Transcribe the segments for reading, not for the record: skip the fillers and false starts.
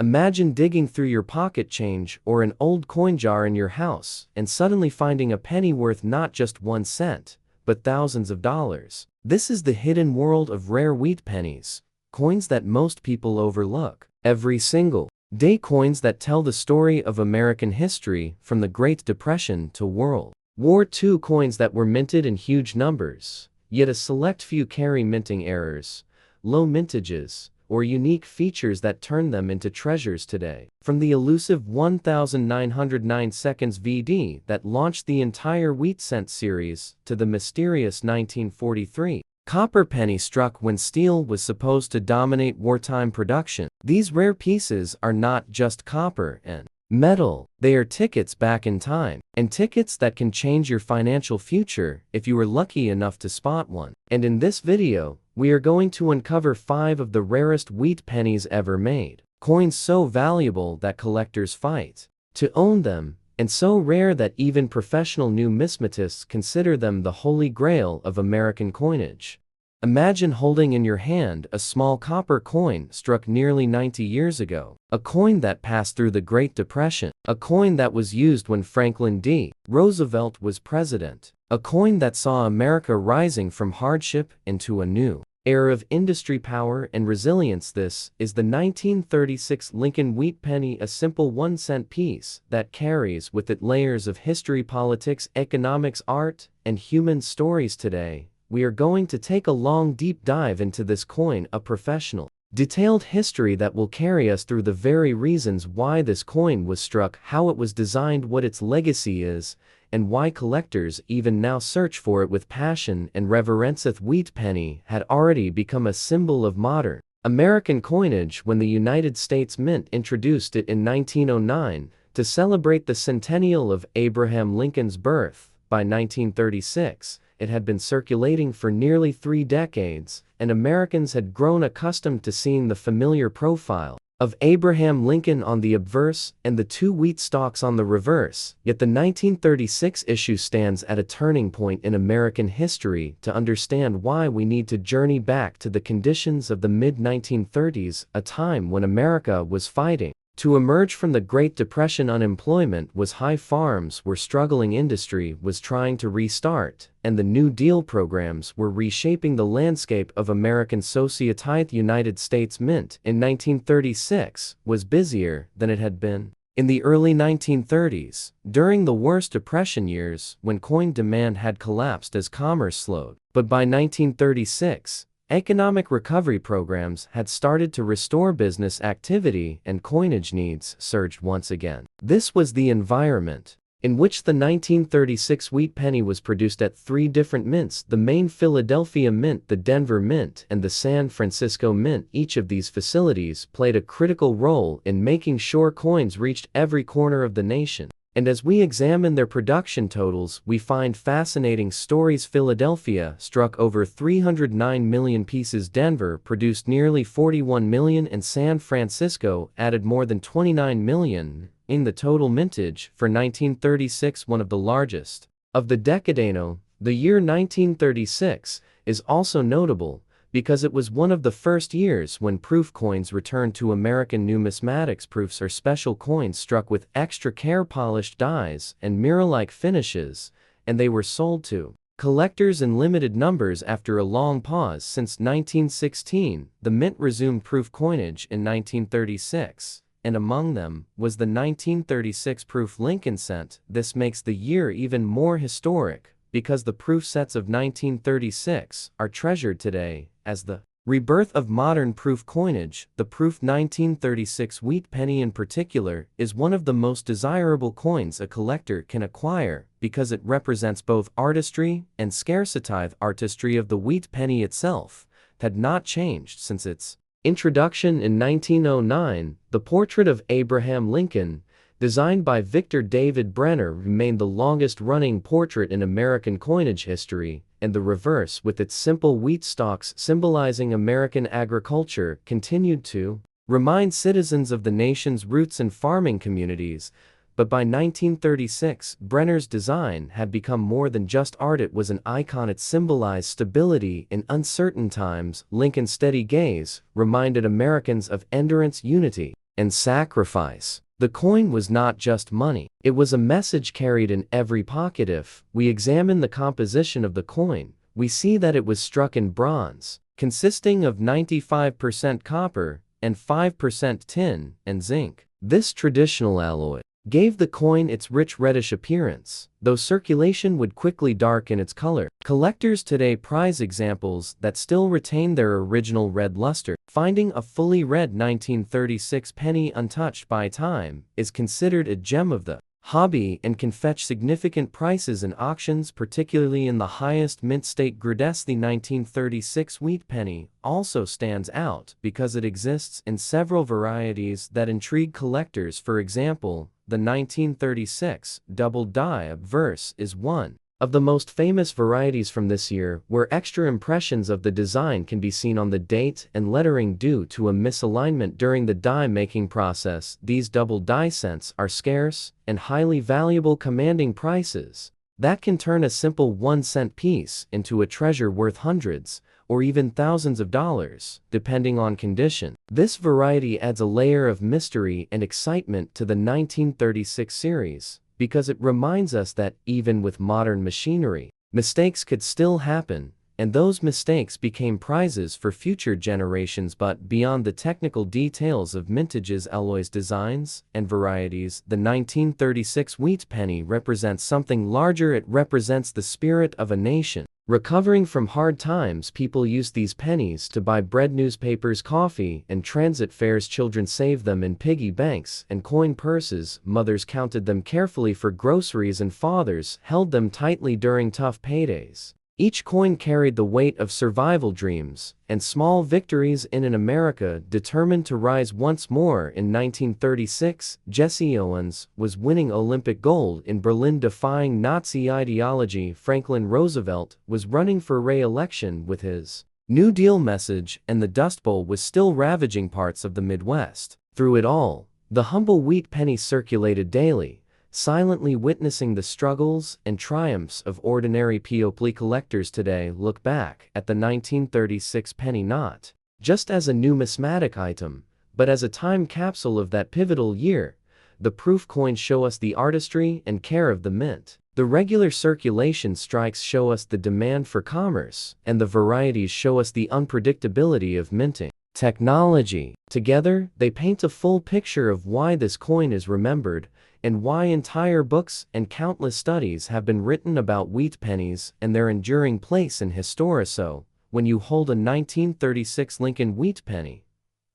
Imagine digging through your pocket change or an old coin jar in your house and suddenly finding a penny worth not just 1 cent, but thousands of dollars. This is the hidden world of rare wheat pennies, coins that most people overlook. Every single day, coins that tell the story of American history from the Great Depression to World War II, coins that were minted in huge numbers, yet a select few carry minting errors, low mintages, or unique features that turn them into treasures today. From the elusive 1909 seconds VD that launched the entire wheat cent series to the mysterious 1943 copper penny struck when steel was supposed to dominate wartime production, these rare pieces are not just copper and metal, they are tickets back in time, and tickets that can change your financial future if you were lucky enough to spot one. And in this video, we are going to uncover 5 of the rarest wheat pennies ever made. Coins so valuable that collectors fight to own them, and so rare that even professional numismatists consider them the holy grail of American coinage. Imagine holding in your hand a small copper coin struck nearly 90 years ago, a coin that passed through the Great Depression, a coin that was used when Franklin D. Roosevelt was president, a coin that saw America rising from hardship into a new era of industry power and resilience. This is the 1936 Lincoln wheat penny, a simple 1-cent piece that carries with it layers of history, politics, economics, art, and human stories. Today, we are going to take a long, deep dive into this coin, a professional, detailed history that will carry us through the very reasons why this coin was struck, how it was designed, what its legacy is, and why collectors even now search for it with passion and reverence. The wheat penny had already become a symbol of modern American coinage when the United States Mint introduced it in 1909 to celebrate the centennial of Abraham Lincoln's birth. By 1936, it had been circulating for nearly 3 decades, and Americans had grown accustomed to seeing the familiar profile of Abraham Lincoln on the obverse and the 2 wheat stalks on the reverse. Yet the 1936 issue stands at a turning point in American history. To understand why, we need to journey back to the conditions of the mid-1930s, a time when America was fighting to emerge from the Great Depression. Unemployment was high, farms were struggling, industry was trying to restart, and the New Deal programs were reshaping the landscape of American society. The United States Mint in 1936 was busier than it had been in the early 1930s, during the worst Depression years when coin demand had collapsed as commerce slowed. But by 1936, economic recovery programs had started to restore business activity, and coinage needs surged once again. This was the environment in which the 1936 wheat penny was produced at 3 different mints: the main Philadelphia Mint, the Denver Mint, and the San Francisco Mint. Each of these facilities played a critical role in making sure coins reached every corner of the nation. And as we examine their production totals, we find fascinating stories. Philadelphia struck over 309 million pieces, Denver produced nearly 41 million, and San Francisco added more than 29 million in the total mintage for 1936, one of the largest of the decadano. The year 1936 is also notable because it was one of the first years when proof coins returned to American numismatics. Proofs are special coins struck with extra care, polished dies, and mirror-like finishes, and they were sold to collectors in limited numbers. After a long pause since 1916, the Mint resumed proof coinage in 1936, and among them was the 1936 proof Lincoln cent. This makes the year even more historic because the proof sets of 1936 are treasured today as the rebirth of modern proof coinage. The proof 1936 wheat penny in particular is one of the most desirable coins a collector can acquire because it represents both artistry and scarcity. The artistry of the wheat penny itself had not changed since its introduction in 1909. The portrait of Abraham Lincoln, designed by Victor David Brenner, remained the longest-running portrait in American coinage history, and the reverse, with its simple wheat stalks symbolizing American agriculture, continued to remind citizens of the nation's roots and farming communities. But by 1936, Brenner's design had become more than just art. It was an icon. It symbolized stability in uncertain times. Lincoln's steady gaze reminded Americans of endurance, unity, and sacrifice. The coin was not just money. It was a message carried in every pocket. If we examine the composition of the coin, we see that it was struck in bronze, consisting of 95% copper and 5% tin and zinc. This traditional alloy gave the coin its rich reddish appearance, though circulation would quickly darken its color. Collectors today prize examples that still retain their original red luster. Finding a fully red 1936 penny untouched by time is considered a gem of the hobby and can fetch significant prices in auctions, particularly in the highest mint state grades. The 1936 wheat penny also stands out because it exists in several varieties that intrigue collectors. For example, the 1936 double die obverse is one of the most famous varieties from this year, where extra impressions of the design can be seen on the date and lettering due to a misalignment during the die-making process. These double die cents are scarce and highly valuable, commanding prices that can turn a simple 1-cent piece into a treasure worth hundreds or even thousands of dollars, depending on condition. This variety adds a layer of mystery and excitement to the 1936 series, because it reminds us that even with modern machinery, mistakes could still happen, and those mistakes became prizes for future generations. But beyond the technical details of mintages, alloys, designs, and varieties, the 1936 wheat penny represents something larger. It represents the spirit of a nation recovering from hard times. People used these pennies to buy bread, newspapers, coffee, and transit fares. Children saved them in piggy banks and coin purses. Mothers counted them carefully for groceries, and fathers held them tightly during tough paydays. Each coin carried the weight of survival dreams and small victories in an America determined to rise once more. In 1936, Jesse Owens was winning Olympic gold in Berlin, defying Nazi ideology. Franklin Roosevelt was running for re-election with his New Deal message, and the Dust Bowl was still ravaging parts of the Midwest. Through it all, the humble wheat penny circulated daily, silently witnessing the struggles and triumphs of ordinary people. Collectors today look back at the 1936 penny not just as a numismatic item, but as a time capsule of that pivotal year. The proof coins show us the artistry and care of the mint. The regular circulation strikes show us the demand for commerce, and the varieties show us the unpredictability of minting technology. Together, they paint a full picture of why this coin is remembered, and why entire books and countless studies have been written about wheat pennies and their enduring place in history. So, when you hold a 1936 Lincoln wheat penny,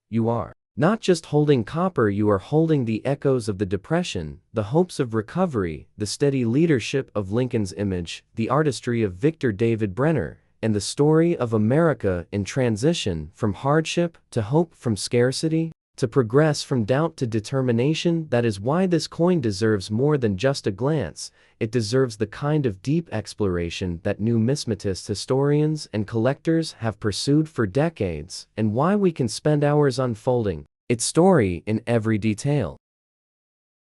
you are not just holding copper, you are holding the echoes of the Depression, the hopes of recovery, the steady leadership of Lincoln's image, the artistry of Victor David Brenner, and the story of America in transition from hardship to hope, from scarcity to progress, from doubt to determination. That is why this coin deserves more than just a glance. It deserves the kind of deep exploration that numismatists, historians, and collectors have pursued for decades, and why we can spend hours unfolding its story in every detail.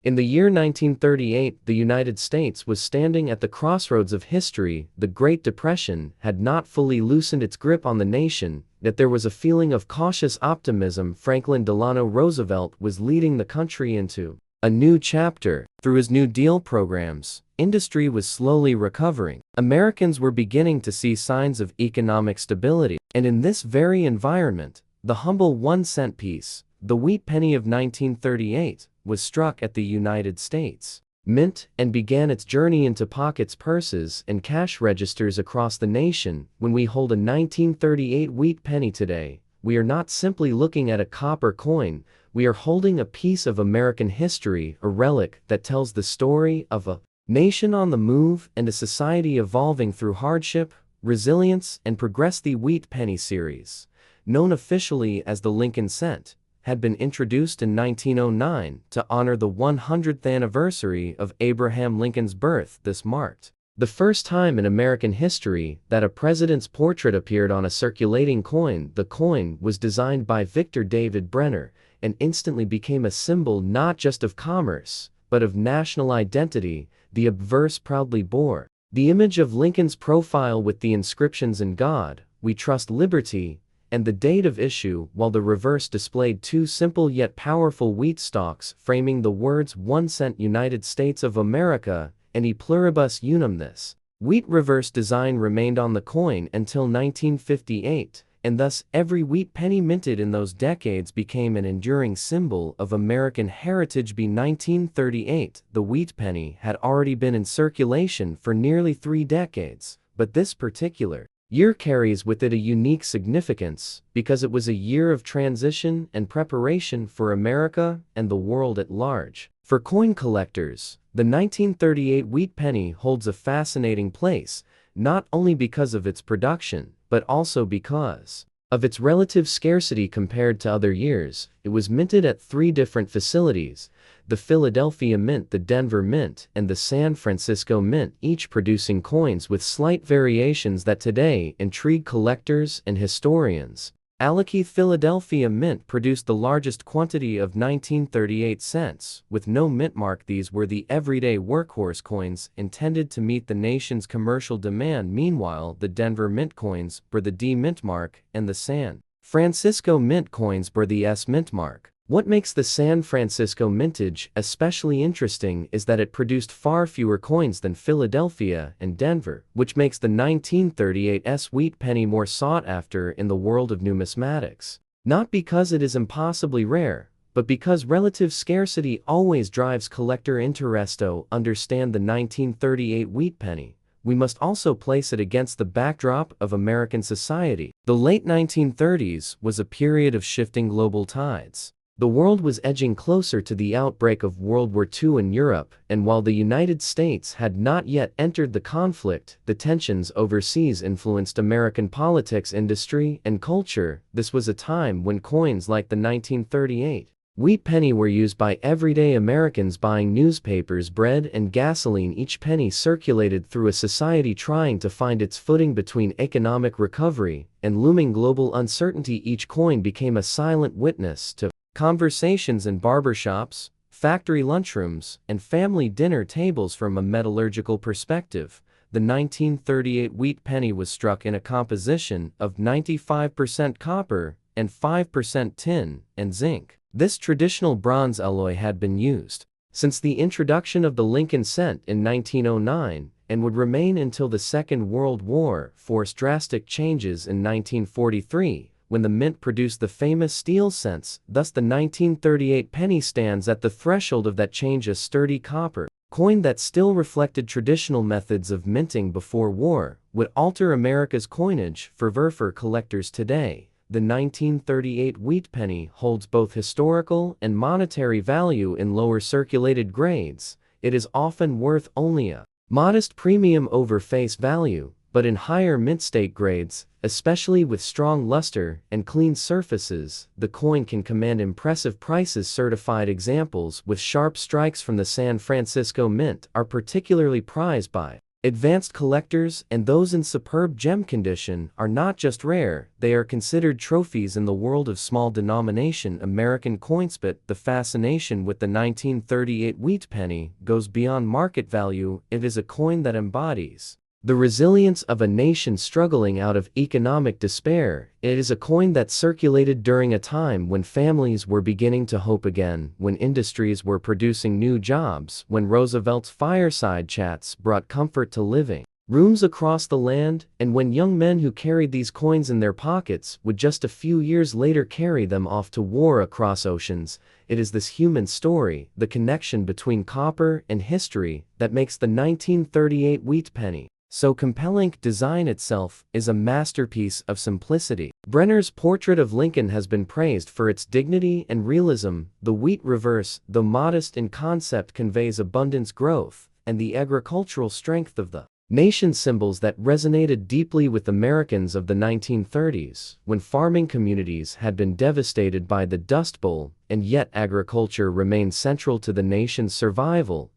In the year 1938, the United States was standing at the crossroads of history. The Great Depression had not fully loosened its grip on the nation, yet there was a feeling of cautious optimism. Franklin Delano Roosevelt was leading the country into a new chapter. Through his New Deal programs, industry was slowly recovering. Americans were beginning to see signs of economic stability. And in this very environment, the humble 1-cent piece, the wheat penny of 1938, was struck at the United States Mint and began its journey into pockets, purses, and cash registers across the nation. When we hold a 1938 wheat penny today, we are not simply looking at a copper coin, we are holding a piece of American history, a relic that tells the story of a nation on the move and a society evolving through hardship, resilience, and progress. The wheat penny series, known officially as the Lincoln cent, had been introduced in 1909 to honor the 100th anniversary of Abraham Lincoln's birth. This marked the first time in American history that a president's portrait appeared on a circulating coin. The coin was designed by Victor David Brenner and instantly became a symbol not just of commerce, but of national identity. The obverse proudly bore the image of Lincoln's profile with the inscriptions, "In God we trust, liberty and the date of issue, while the reverse displayed two simple yet powerful wheat stalks framing the words 1 cent United States of America and E pluribus unum this. Wheat reverse design remained on the coin until 1958, and thus every wheat penny minted in those decades became an enduring symbol of American heritage. By 1938, the wheat penny had already been in circulation for nearly 3 decades, but this particular year carries with it a unique significance because it was a year of transition and preparation for America and the world at large. For coin collectors, the 1938 wheat penny holds a fascinating place, not only because of its production, but also because of its relative scarcity compared to other years. It was minted at 3 different facilities: the Philadelphia Mint, the Denver Mint, and the San Francisco Mint, each producing coins with slight variations that today intrigue collectors and historians. Alakeith Philadelphia Mint produced the largest quantity of 1938 cents, with no mint mark. These were the everyday workhorse coins intended to meet the nation's commercial demand. Meanwhile, the Denver Mint coins bore the D mint mark, and the San Francisco Mint coins bore the S mint mark. What makes the San Francisco mintage especially interesting is that it produced far fewer coins than Philadelphia and Denver, which makes the 1938 S wheat penny more sought after in the world of numismatics. Not because it is impossibly rare, but because relative scarcity always drives collector interest. To understand the 1938 wheat penny, we must also place it against the backdrop of American society. The late 1930s was a period of shifting global tides. The world was edging closer to the outbreak of World War II in Europe, and while the United States had not yet entered the conflict, the tensions overseas influenced American politics, industry, and culture. This was a time when coins like the 1938 wheat penny were used by everyday Americans buying newspapers, bread, and gasoline. Each penny circulated through a society trying to find its footing between economic recovery and looming global uncertainty. Each coin became a silent witness to conversations in barbershops, factory lunchrooms, and family dinner tables. From a metallurgical perspective, the 1938 wheat penny was struck in a composition of 95% copper and 5% tin and zinc. This traditional bronze alloy had been used since the introduction of the Lincoln cent in 1909 and would remain until the Second World War forced drastic changes in 1943. When the mint produced the famous steel cents. Thus the 1938 penny stands at the threshold of that change, a sturdy copper coin that still reflected traditional methods of minting before war would alter America's coinage. For collectors today, the 1938 wheat penny holds both historical and monetary value. In lower circulated grades, it is often worth only a modest premium over face value, but in higher mint state grades, especially with strong luster and clean surfaces, the coin can command impressive prices. Certified examples with sharp strikes from the San Francisco Mint are particularly prized by advanced collectors, and those in superb gem condition are not just rare, they are considered trophies in the world of small denomination American coins. But the fascination with the 1938 wheat penny goes beyond market value. It is a coin that embodies the resilience of a nation struggling out of economic despair. It is a coin that circulated during a time when families were beginning to hope again, when industries were producing new jobs, when Roosevelt's fireside chats brought comfort to living rooms across the land, and when young men who carried these coins in their pockets would just a few years later carry them off to war across oceans. It is this human story, the connection between copper and history, that makes the 1938 wheat penny so compelling. Design itself is a masterpiece of simplicity. Brenner's portrait of Lincoln has been praised for its dignity and realism. The wheat reverse, though modest in concept, conveys abundance, growth, and the agricultural strength of the nation, symbols that resonated deeply with Americans of the 1930s, when farming communities had been devastated by the Dust Bowl, and yet agriculture remained central to the nation's survival.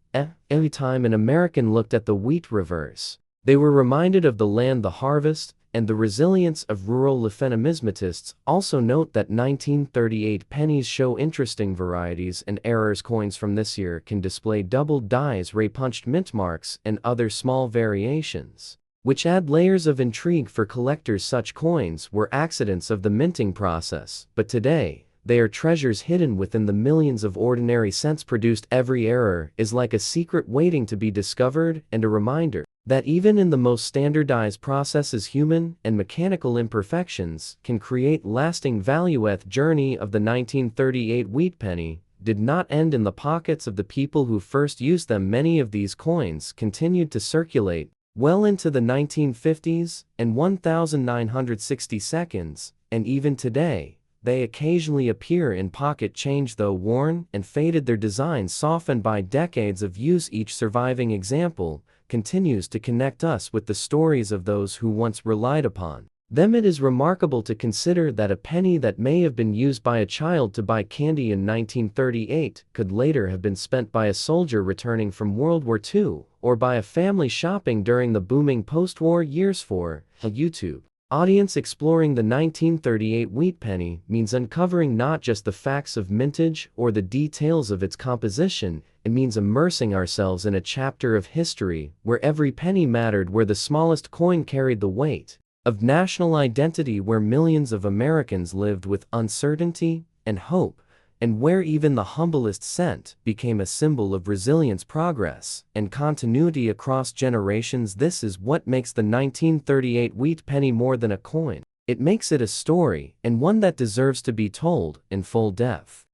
Every time an American looked at the wheat reverse, they were reminded of the land, the harvest, and the resilience of rural life. Numismatists also note that 1938 pennies show interesting varieties and errors. Coins from this year can display doubled dies, ray-punched mint marks, and other small variations. which add layers of intrigue for collectors. Such coins were accidents of the minting process, but today, they are treasures hidden within the millions of ordinary cents produced. Every error is like a secret waiting to be discovered, and a reminder that even in the most standardized processes, human and mechanical imperfections can create lasting value. The journey of the 1938 wheat penny did not end in the pockets of the people who first used them. Many of these coins continued to circulate well into the 1950s and 1962, and even today, they occasionally appear in pocket change. Though worn and faded, their designs softened by decades of use. Each surviving example continues to connect us with the stories of those who once relied upon them. It is remarkable to consider that a penny that may have been used by a child to buy candy in 1938 could later have been spent by a soldier returning from World War II, or by a family shopping during the booming post-war years. For a YouTube audience, exploring the 1938 wheat penny means uncovering not just the facts of mintage or the details of its composition. It means immersing ourselves in a chapter of history where every penny mattered, where the smallest coin carried the weight of national identity, where millions of Americans lived with uncertainty and hope, and where even the humblest cent became a symbol of resilience, progress, and continuity across generations. This is what makes the 1938 wheat penny more than a coin. It makes it a story, and one that deserves to be told in full depth.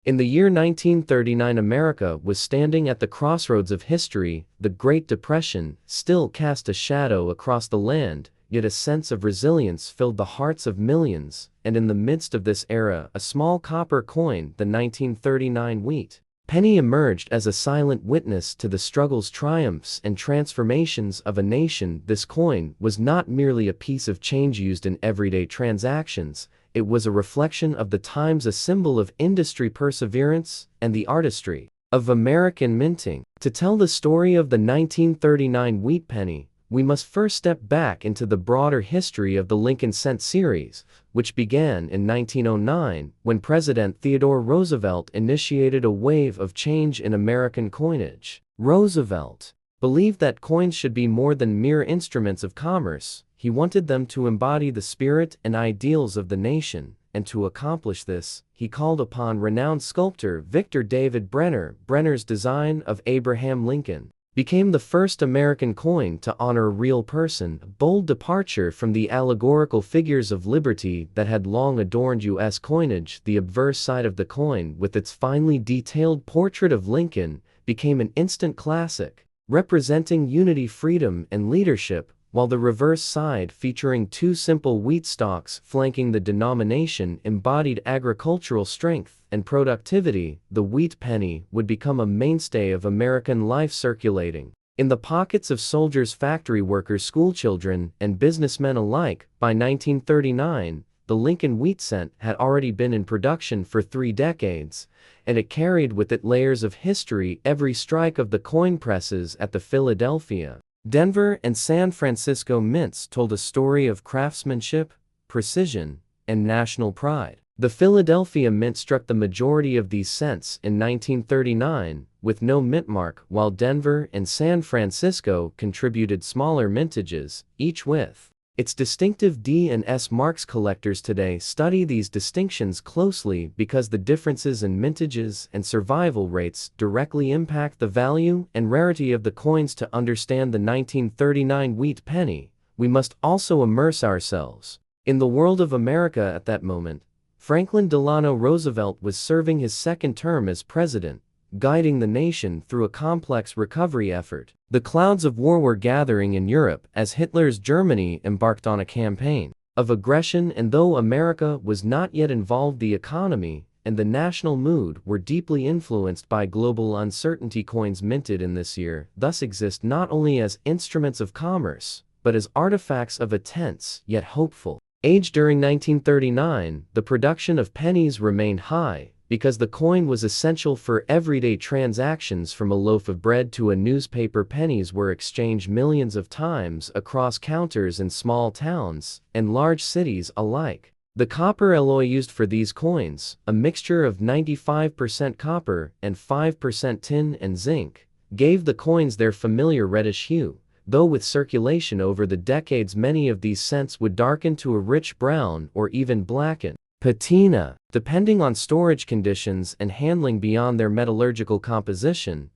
In the year 1939, America was standing at the crossroads of history. The Great Depression still cast a shadow across the land, yet a sense of resilience filled the hearts of millions. And in the midst of this era, a small copper coin, the 1939 wheat penny, emerged as a silent witness to the struggles, triumphs, and transformations of a nation. This coin was not merely a piece of change used in everyday transactions. It was a reflection of the times, a symbol of industry, perseverance, and the artistry of American minting. To tell the story of the 1939 wheat penny, we must first step back into the broader history of the Lincoln Cent series, which began in 1909 when President Theodore Roosevelt initiated a wave of change in American coinage. Roosevelt believed that coins should be more than mere instruments of commerce. He wanted them to embody the spirit and ideals of the nation, and to accomplish this, he called upon renowned sculptor Victor David Brenner. Brenner's design of Abraham Lincoln became the first American coin to honor a real person, a bold departure from the allegorical figures of liberty that had long adorned U.S. coinage. The obverse side of the coin, with its finely detailed portrait of Lincoln, became an instant classic, representing unity, freedom, and leadership, while the reverse side, featuring two simple wheat stalks flanking the denomination, embodied agricultural strength and productivity. The wheat penny would become a mainstay of American life, circulating in the pockets of soldiers, factory workers, schoolchildren, and businessmen alike. By 1939, the Lincoln wheat cent had already been in production for 3 decades, and it carried with it layers of history. Every strike of the coin presses at the Philadelphia, Denver, and San Francisco mints told a story of craftsmanship, precision, and national pride. The Philadelphia Mint struck the majority of these cents in 1939, with no mint mark, while Denver and San Francisco contributed smaller mintages, each with its distinctive D and S marks. Collectors today study these distinctions closely because the differences in mintages and survival rates directly impact the value and rarity of the coins. To understand the 1939 wheat penny, we must also immerse ourselves in the world of America at that moment. Franklin Delano Roosevelt was serving his second term as president, guiding the nation through a complex recovery effort. The clouds of war were gathering in Europe as Hitler's Germany embarked on a campaign of aggression, and though America was not yet involved, the economy and the national mood were deeply influenced by global uncertainty. Coins minted in this year thus exist not only as instruments of commerce, but as artifacts of a tense yet hopeful age. During 1939, the production of pennies remained high because the coin was essential for everyday transactions. From a loaf of bread to a newspaper, pennies were exchanged millions of times across counters in small towns and large cities alike. The copper alloy used for these coins, a mixture of 95% copper and 5% tin and zinc, gave the coins their familiar reddish hue. though with circulation over the decades many of these cents would darken to a rich brown or even blacken, patina, depending on storage conditions and handling beyond their metallurgical composition.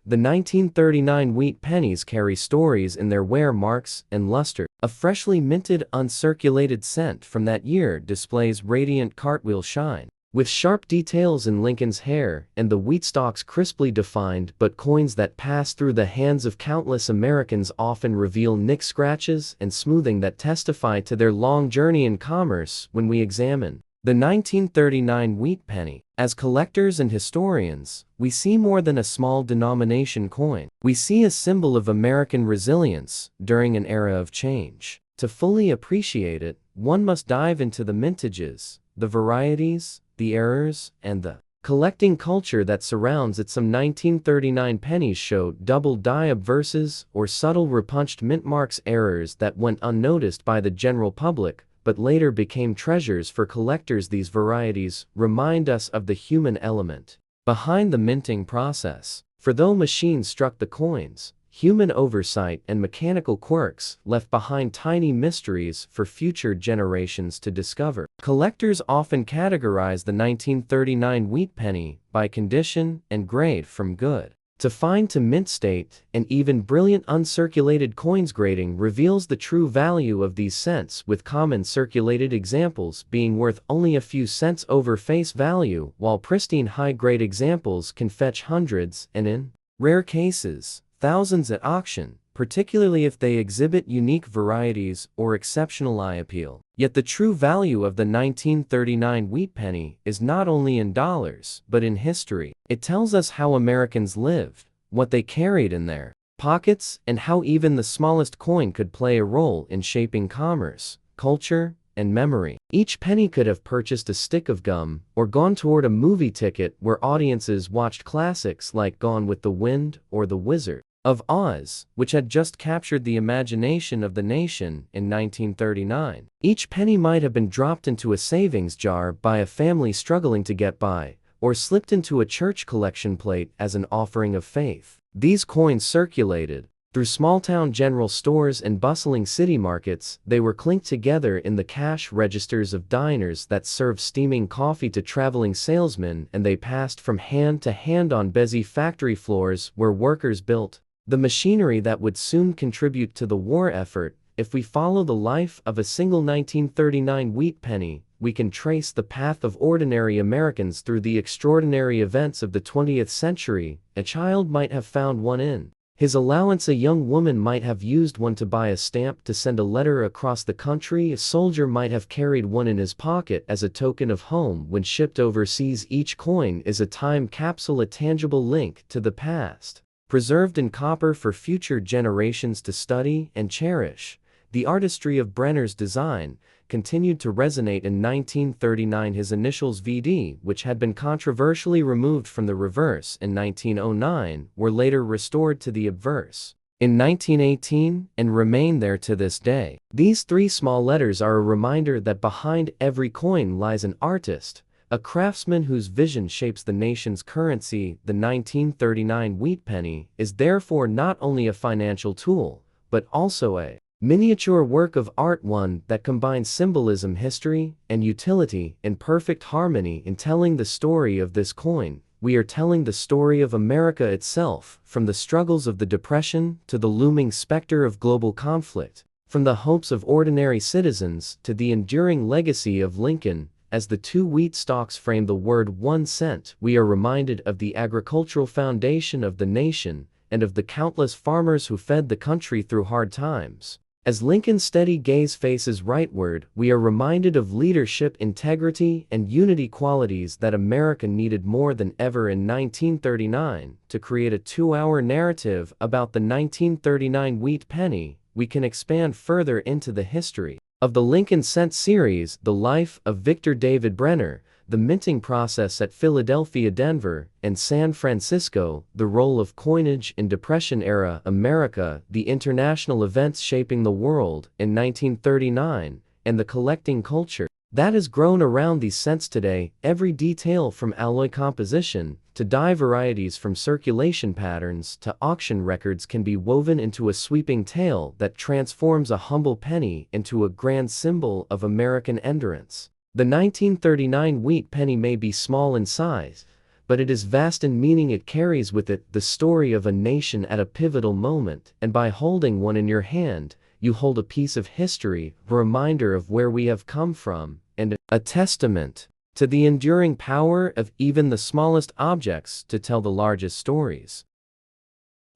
The 1939 wheat pennies carry stories in their wear marks and luster. A freshly minted uncirculated cent from that year displays radiant cartwheel shine, with sharp details in Lincoln's hair and the wheat stalks crisply defined, but coins that pass through the hands of countless Americans often reveal nick scratches and smoothing that testify to their long journey in commerce. When we examine the 1939 wheat penny, as collectors and historians, we see more than a small denomination coin. We see a symbol of American resilience during an era of change. To fully appreciate it, one must dive into the mintages, the varieties, the errors, and the collecting culture that surrounds it. Some 1939 pennies show double die obverses or subtle repunched mint marks, errors that went unnoticed by the general public but later became treasures for collectors. These varieties remind us of the human element behind the minting process. For though machines struck the coins, human oversight and mechanical quirks left behind tiny mysteries for future generations to discover. Collectors often categorize the 1939 wheat penny by condition and grade from good to fine to mint state, and even brilliant uncirculated coins. Grading reveals the true value of these cents, with common circulated examples being worth only a few cents over face value, while pristine high-grade examples can fetch hundreds and, in rare cases, thousands at auction, particularly if they exhibit unique varieties or exceptional eye appeal. Yet the true value of the 1939 wheat penny is not only in dollars, but in history. It tells us how Americans lived, what they carried in their pockets, and how even the smallest coin could play a role in shaping commerce, culture, and memory. Each penny could have purchased a stick of gum or gone toward a movie ticket where audiences watched classics like Gone with the Wind or The Wizard of Oz, which had just captured the imagination of the nation in 1939. Each penny might have been dropped into a savings jar by a family struggling to get by, or slipped into a church collection plate as an offering of faith. These coins circulated through small-town general stores and bustling city markets. They were clinked together in the cash registers of diners that served steaming coffee to traveling salesmen, and they passed from hand to hand on busy factory floors where workers built the machinery that would soon contribute to the war effort. If we follow the life of a single 1939 wheat penny, we can trace the path of ordinary Americans through the extraordinary events of the 20th century. A child might have found one in his allowance. A young woman might have used one to buy a stamp to send a letter across the country. A soldier might have carried one in his pocket as a token of home when shipped overseas. Each coin is a time capsule, a tangible link to the past, preserved in copper for future generations to study and cherish. The artistry of Brenner's design continued to resonate in 1939. His initials VD, which had been controversially removed from the reverse in 1909, were later restored to the obverse in 1918 and remain there to this day. These three small letters are a reminder that behind every coin lies an artist, a craftsman whose vision shapes the nation's currency. The 1939 wheat penny is therefore not only a financial tool, but also a miniature work of art, one that combines symbolism, history, and utility in perfect harmony. In telling the story of this coin, we are telling the story of America itself, from the struggles of the Depression to the looming specter of global conflict, from the hopes of ordinary citizens to the enduring legacy of Lincoln. As the two wheat stalks frame the word 1 cent, we are reminded of the agricultural foundation of the nation and of the countless farmers who fed the country through hard times. As Lincoln's steady gaze faces rightward, we are reminded of leadership, integrity, and unity, qualities that America needed more than ever in 1939. To create a 2-hour narrative about the 1939 wheat penny, we can expand further into the history of the Lincoln Cent series, the life of Victor David Brenner, the minting process at Philadelphia, Denver, and San Francisco, the role of coinage in Depression-era America, the international events shaping the world in 1939, and the collecting culture that has grown around these cents today. Every detail from alloy composition to dye varieties from circulation patterns to auction records can be woven into a sweeping tale that transforms a humble penny into a grand symbol of American endurance. The 1939 wheat penny may be small in size, but it is vast in meaning. It carries with it the story of a nation at a pivotal moment, and by holding one in your hand, you hold a piece of history, a reminder of where we have come from, and a testament to the enduring power of even the smallest objects to tell the largest stories.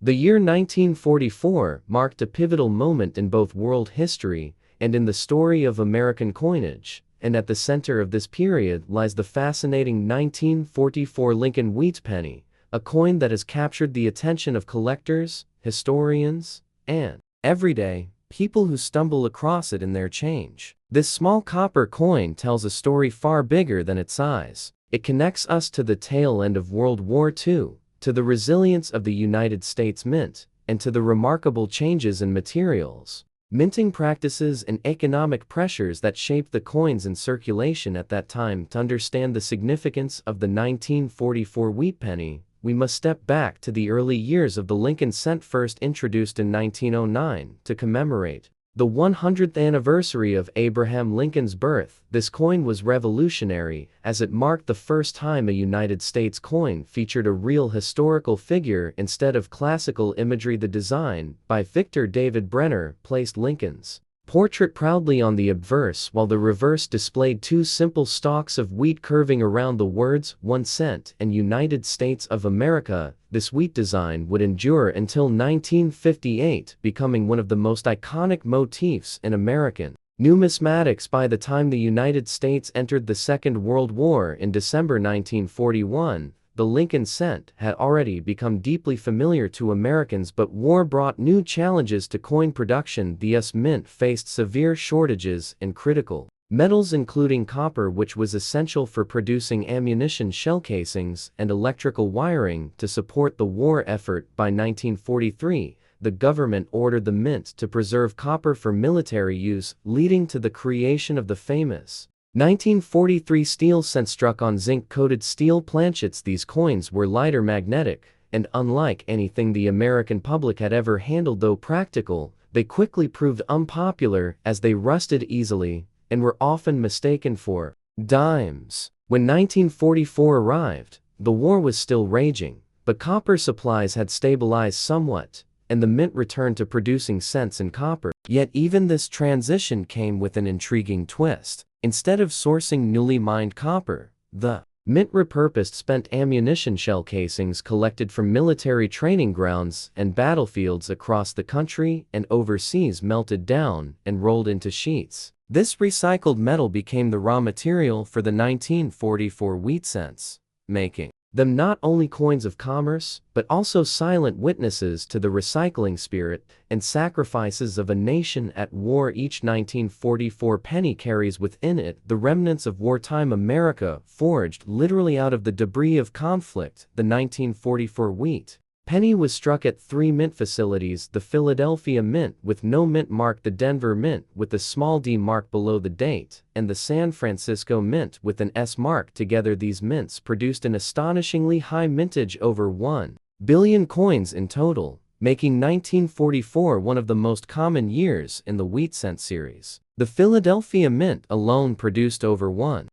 The year 1944 marked a pivotal moment in both world history and in the story of American coinage, and at the center of this period lies the fascinating 1944 Lincoln wheat penny, a coin that has captured the attention of collectors, historians, and everyday people who stumble across it in their change. This small copper coin tells a story far bigger than its size. It connects us to the tail end of World War II, to the resilience of the United States Mint, and to the remarkable changes in materials, minting practices and economic pressures that shaped the coins in circulation at that time. To understand the significance of the 1944 wheat penny, we must step back to the early years of the Lincoln cent, first introduced in 1909 to commemorate the 100th anniversary of Abraham Lincoln's birth. This coin was revolutionary, as it marked the first time a United States coin featured a real historical figure instead of classical imagery. The design, by Victor David Brenner, placed Lincoln's portrait proudly on the obverse, while the reverse displayed two simple stalks of wheat curving around the words 1 cent and United States of America. This wheat design would endure until 1958, becoming one of the most iconic motifs in American numismatics. By the time the United States entered the Second World War in December 1941, the Lincoln cent had already become deeply familiar to Americans, but war brought new challenges to coin production. The US Mint faced severe shortages in critical metals, including copper, which was essential for producing ammunition shell casings and electrical wiring to support the war effort. By 1943, the government ordered the mint to preserve copper for military use, leading to the creation of the famous 1943 steel cent struck on zinc-coated steel planchets. These coins were lighter, magnetic, and unlike anything the American public had ever handled. Though practical, they quickly proved unpopular as they rusted easily and were often mistaken for dimes. When 1944 arrived, the war was still raging, but copper supplies had stabilized somewhat, and the mint returned to producing cents in copper. Yet even this transition came with an intriguing twist. Instead of sourcing newly mined copper, the mint repurposed spent ammunition shell casings collected from military training grounds and battlefields across the country and overseas, melted down and rolled into sheets. This recycled metal became the raw material for the 1944 wheat cents, making them not only coins of commerce, but also silent witnesses to the recycling spirit and sacrifices of a nation at war. Each 1944 penny carries within it the remnants of wartime America, forged literally out of the debris of conflict. The 1944 wheat penny was struck at 3 mint facilities: the Philadelphia Mint with no mint mark, the Denver Mint with a small D mark below the date, and the San Francisco Mint with an S mark. Together, these mints produced an astonishingly high mintage, over 1 billion coins in total, making 1944 one of the most common years in the wheat cent series. The Philadelphia Mint alone produced over 1.4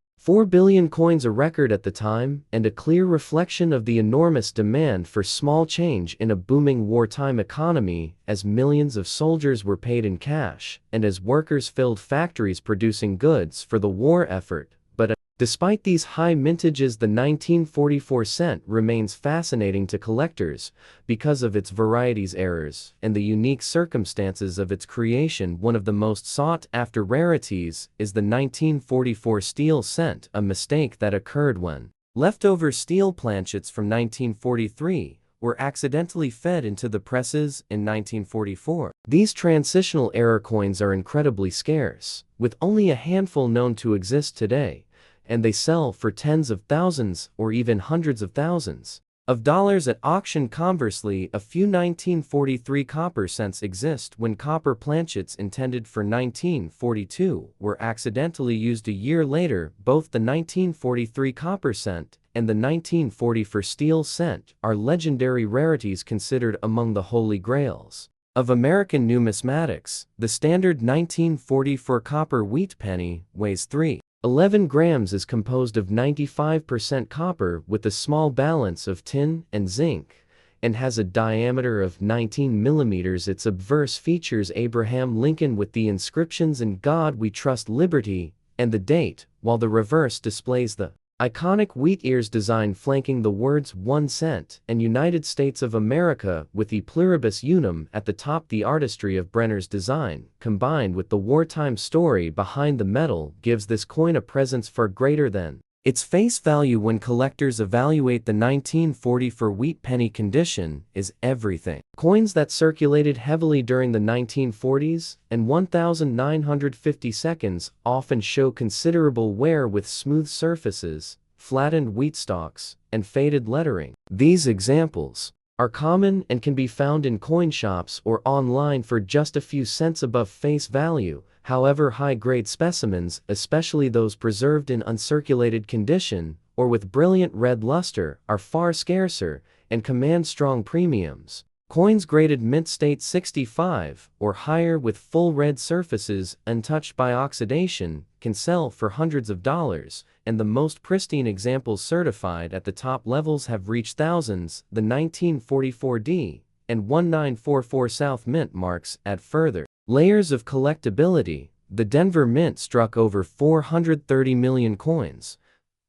billion coins, a record at the time, and a clear reflection of the enormous demand for small change in a booming wartime economy, as millions of soldiers were paid in cash, and as workers filled factories producing goods for the war effort. But despite these high mintages, the 1944 cent remains fascinating to collectors because of its varieties, errors, and the unique circumstances of its creation. One of the most sought-after rarities is the 1944 steel cent, a mistake that occurred when leftover steel planchets from 1943 were accidentally fed into the presses in 1944. These transitional error coins are incredibly scarce, with only a handful known to exist today, and they sell for tens of thousands or even hundreds of thousands of dollars at auction. Conversely, a few 1943 copper cents exist when copper planchets intended for 1942 were accidentally used a year later. Both the 1943 copper cent and the 1944 steel cent are legendary rarities considered among the holy grails of American numismatics. The standard 1944 copper wheat penny weighs 3.11 grams, is composed of 95% copper with a small balance of tin and zinc, and has a diameter of 19 millimeters. Its obverse features Abraham Lincoln with the inscriptions "In God We Trust, Liberty," and the date, while the reverse displays the iconic wheat ears design flanking the words 1 cent and United States of America with the pluribus unum at the top. The artistry of Brenner's design, combined with the wartime story behind the metal, gives this coin a presence far greater than its face value. When collectors evaluate the 1944 wheat penny, condition is everything. Coins that circulated heavily during the 1940s and 1952 often show considerable wear with smooth surfaces, flattened wheat stalks, and faded lettering. These examples are common and can be found in coin shops or online for just a few cents above face value. However, high-grade specimens, especially those preserved in uncirculated condition or with brilliant red luster, are far scarcer and command strong premiums. Coins graded mint state 65 or higher with full red surfaces untouched by oxidation can sell for hundreds of dollars, and the most pristine examples certified at the top levels have reached thousands. The 1944D and 1944 South mint marks add further layers of collectability. The Denver Mint struck over 430 million coins,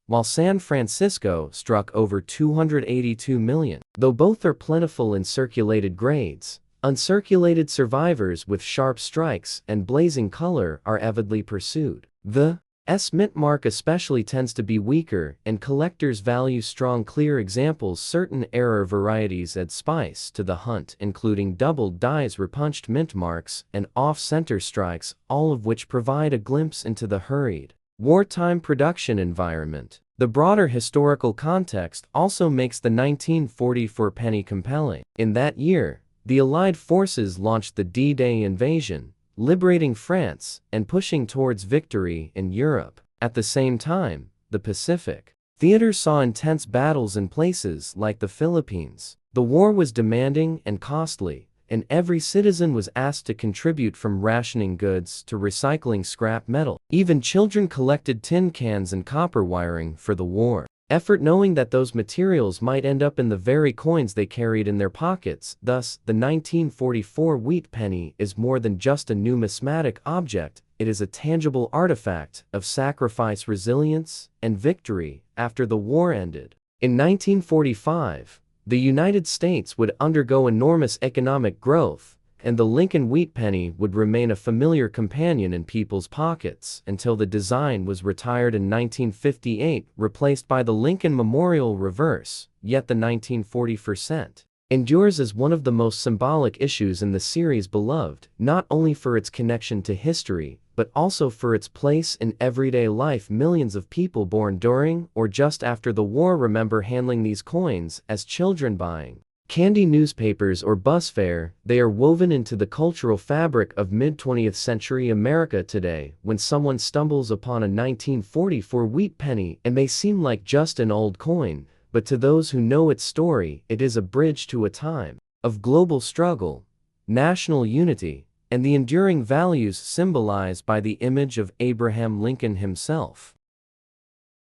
while San Francisco struck over 282 million. Though both are plentiful in circulated grades, uncirculated survivors with sharp strikes and blazing color are avidly pursued. The mint mark especially tends to be weaker, and collectors value strong clear examples. Certain error varieties add spice to the hunt, including doubled dies, repunched mint marks, and off-center strikes, all of which provide a glimpse into the hurried wartime production environment. The broader historical context also makes the 1944 penny compelling. In that year, the Allied forces launched the D-Day invasion, liberating France and pushing towards victory in Europe. At the same time, the Pacific theater saw intense battles in places like the Philippines. The war was demanding and costly, and every citizen was asked to contribute, from rationing goods to recycling scrap metal. Even children collected tin cans and copper wiring for the war effort, knowing that those materials might end up in the very coins they carried in their pockets. Thus, the 1944 wheat penny is more than just a numismatic object. It is a tangible artifact of sacrifice, resilience, and victory after the war ended. In 1945, the United States would undergo enormous economic growth, and the Lincoln wheat penny would remain a familiar companion in people's pockets until the design was retired in 1958, replaced by the Lincoln Memorial reverse. Yet the 1944 cent endures as one of the most symbolic issues in the series, beloved not only for its connection to history, but also for its place in everyday life. Millions of people born during or just after the war remember handling these coins as children, buying candy, newspapers, or bus fare. They are woven into the cultural fabric of mid-20th century America today. When someone stumbles upon a 1944 wheat penny, it may seem like just an old coin, but to those who know its story, it is a bridge to a time of global struggle, national unity, and the enduring values symbolized by the image of Abraham Lincoln himself.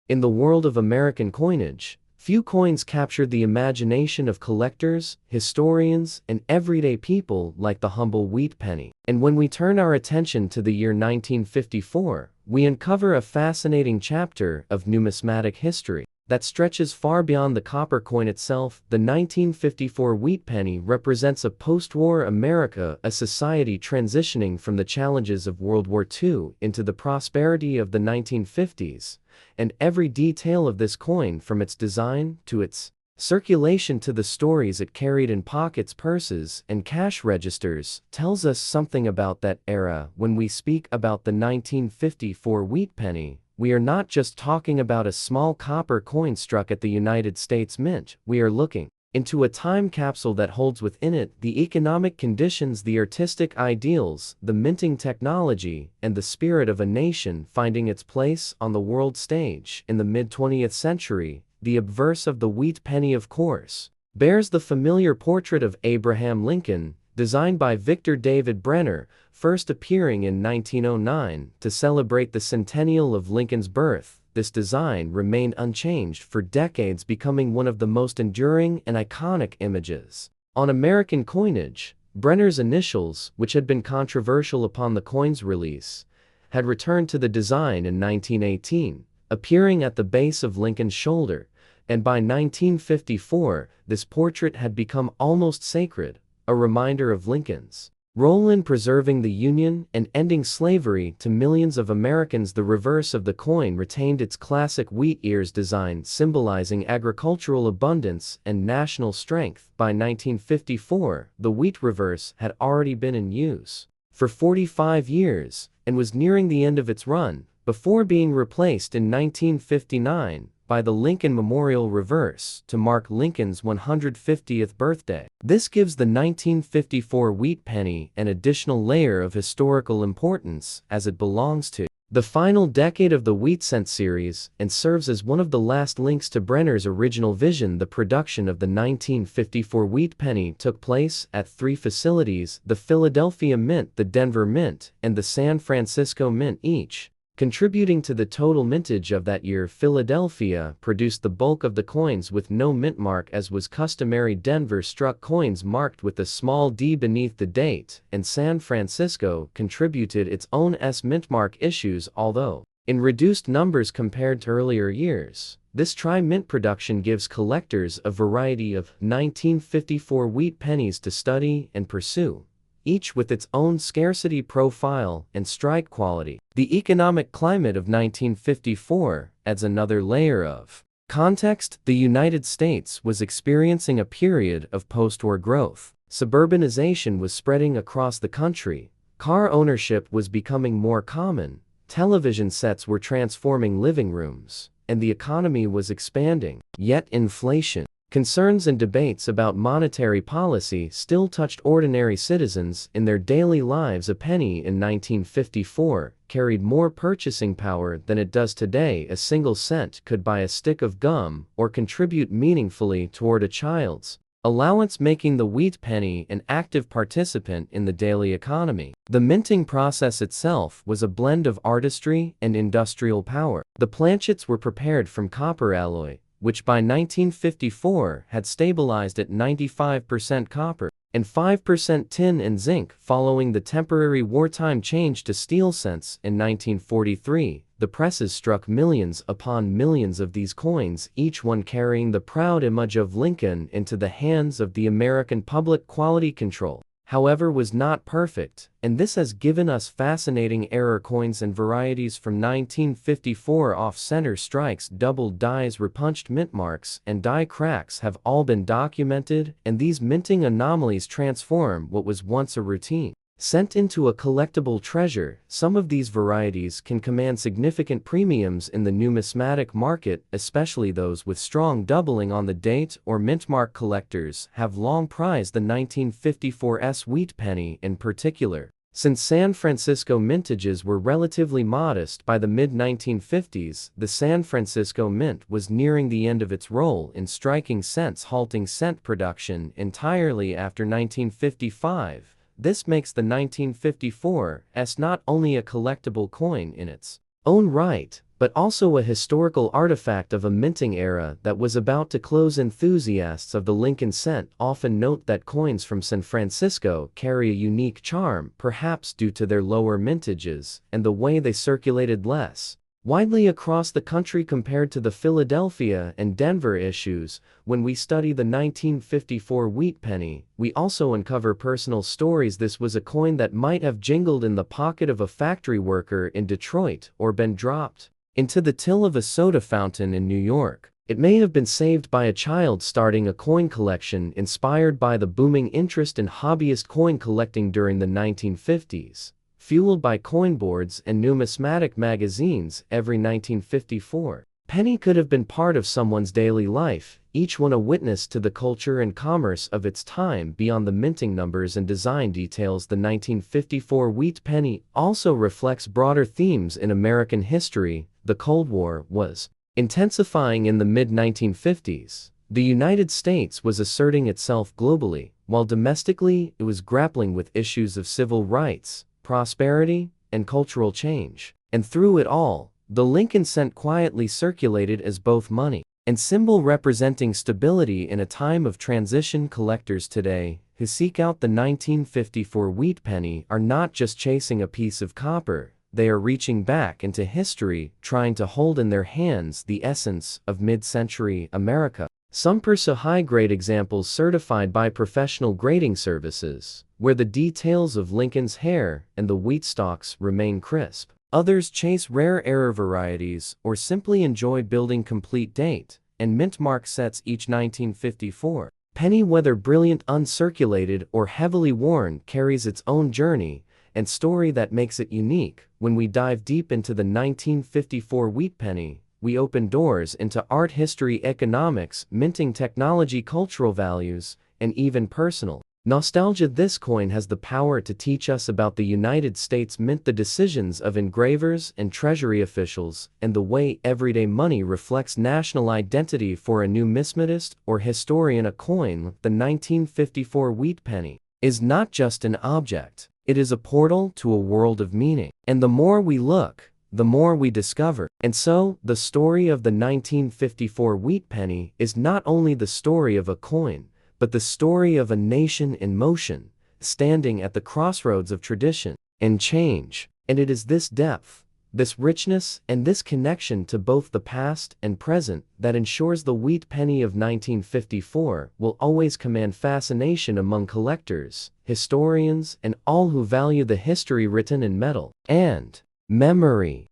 In the world of American coinage, few coins captured the imagination of collectors, historians, and everyday people like the humble wheat penny. And when we turn our attention to the year 1954, we uncover a fascinating chapter of numismatic history that stretches far beyond the copper coin itself. The 1954 wheat penny represents a post-war America, a society transitioning from the challenges of World War II into the prosperity of the 1950s. And every detail of this coin, from its design to its circulation to the stories it carried in pockets, purses, and cash registers, tells us something about that era. When we speak about the 1954 wheat penny, we are not just talking about a small copper coin struck at the United States Mint. We are looking into a time capsule that holds within it the economic conditions, the artistic ideals, the minting technology, and the spirit of a nation finding its place on the world stage. In the mid-20th century, the obverse of the wheat penny, of course, bears the familiar portrait of Abraham Lincoln, designed by Victor David Brenner, first appearing in 1909 to celebrate the centennial of Lincoln's birth. This design remained unchanged for decades, becoming one of the most enduring and iconic images on American coinage. Brenner's initials, which had been controversial upon the coin's release, had returned to the design in 1918, appearing at the base of Lincoln's shoulder, and by 1954, this portrait had become almost sacred, a reminder of Lincoln's role in preserving the Union and ending slavery to millions of Americans. The reverse of the coin retained its classic wheat ears design, symbolizing agricultural abundance and national strength. By 1954, the wheat reverse had already been in use for 45 years and was nearing the end of its run, before being replaced in 1959 by the Lincoln Memorial reverse to mark Lincoln's 150th birthday. This gives the 1954 wheat penny an additional layer of historical importance, as it belongs to the final decade of the wheat cent series and serves as one of the last links to Brenner's original vision. The production of the 1954 wheat penny took place at 3 facilities: the Philadelphia Mint, the Denver Mint, and the San Francisco Mint, each contributing to the total mintage of that year. Philadelphia produced the bulk of the coins with no mint mark, as was customary. Denver struck coins marked with a small d beneath the date, and San Francisco contributed its own mint mark issues, although in reduced numbers compared to earlier years. This tri-mint production gives collectors a variety of 1954 wheat pennies to study and pursue, each with its own scarcity profile and strike quality. The economic climate of 1954 adds another layer of context. The United States was experiencing a period of post-war growth. Suburbanization was spreading across the country. Car ownership was becoming more common. Television sets were transforming living rooms, and the economy was expanding. Yet inflation, concerns, and debates about monetary policy still touched ordinary citizens in their daily lives. A penny in 1954 carried more purchasing power than it does today. A single cent could buy a stick of gum or contribute meaningfully toward a child's allowance, making the wheat penny an active participant in the daily economy. The minting process itself was a blend of artistry and industrial power. The planchets were prepared from copper alloy, which by 1954 had stabilized at 95% copper and 5% tin and zinc. Following the temporary wartime change to steel cents in 1943, the presses struck millions upon millions of these coins, each one carrying the proud image of Lincoln into the hands of the American public. Quality control, however, was not perfect, and this has given us fascinating error coins and varieties from 1954. Off-center strikes, doubled dies, repunched mint marks, and die cracks have all been documented, and these minting anomalies transform what was once a routine cent into a collectible treasure. Some of these varieties can command significant premiums in the numismatic market, especially those with strong doubling on the date or mint mark. Collectors have long prized the 1954's wheat penny in particular. Since San Francisco mintages were relatively modest by the mid-1950s, the San Francisco Mint was nearing the end of its role in striking cents, halting cent production entirely after 1955. This makes the 1954's not only a collectible coin in its own right, but also a historical artifact of a minting era that was about to close. Enthusiasts of the Lincoln cent often note that coins from San Francisco carry a unique charm, perhaps due to their lower mintages and the way they circulated less widely across the country compared to the Philadelphia and Denver issues. When we study the 1954 wheat penny, we also uncover personal stories. This was a coin that might have jingled in the pocket of a factory worker in Detroit or been dropped into the till of a soda fountain in New York. It may have been saved by a child starting a coin collection inspired by the booming interest in hobbyist coin collecting during the 1950s. Fueled by coin boards and numismatic magazines. Every 1954 penny could have been part of someone's daily life, each one a witness to the culture and commerce of its time. Beyond the minting numbers and design details, the 1954 wheat penny also reflects broader themes in American history. The Cold War was Intensifying in the mid-1950s, the United States was asserting itself globally, while domestically it was grappling with issues of civil rights, prosperity, and cultural change. And through it all, the Lincoln cent quietly circulated as both money and symbol representing stability in a time of transition. Collectors today, who seek out the 1954 wheat penny, are not just chasing a piece of copper, they are reaching back into history, trying to hold in their hands the essence of mid-century America. Some pursue high-grade examples certified by professional grading services, where the details of Lincoln's hair and the wheat stalks remain crisp. Others chase rare error varieties or simply enjoy building complete date and mint mark sets. Each 1954 penny, whether brilliant uncirculated or heavily worn, carries its own journey and story that makes it unique. When we dive deep into the 1954 wheat penny, we open doors into art history, economics, minting technology, cultural values, and even personal nostalgia. This coin has the power to teach us about the United States Mint, the decisions of engravers and treasury officials, and the way everyday money reflects national identity. For a numismatist or historian, a coin, the 1954 wheat penny, is not just an object, it is a portal to a world of meaning. And the more we look, the more we discover. And so, the story of the 1954 wheat penny is not only the story of a coin, but the story of a nation in motion, standing at the crossroads of tradition and change. And it is this depth, this richness, and this connection to both the past and present that ensures the wheat penny of 1954 will always command fascination among collectors, historians, and all who value the history written in metal and memory.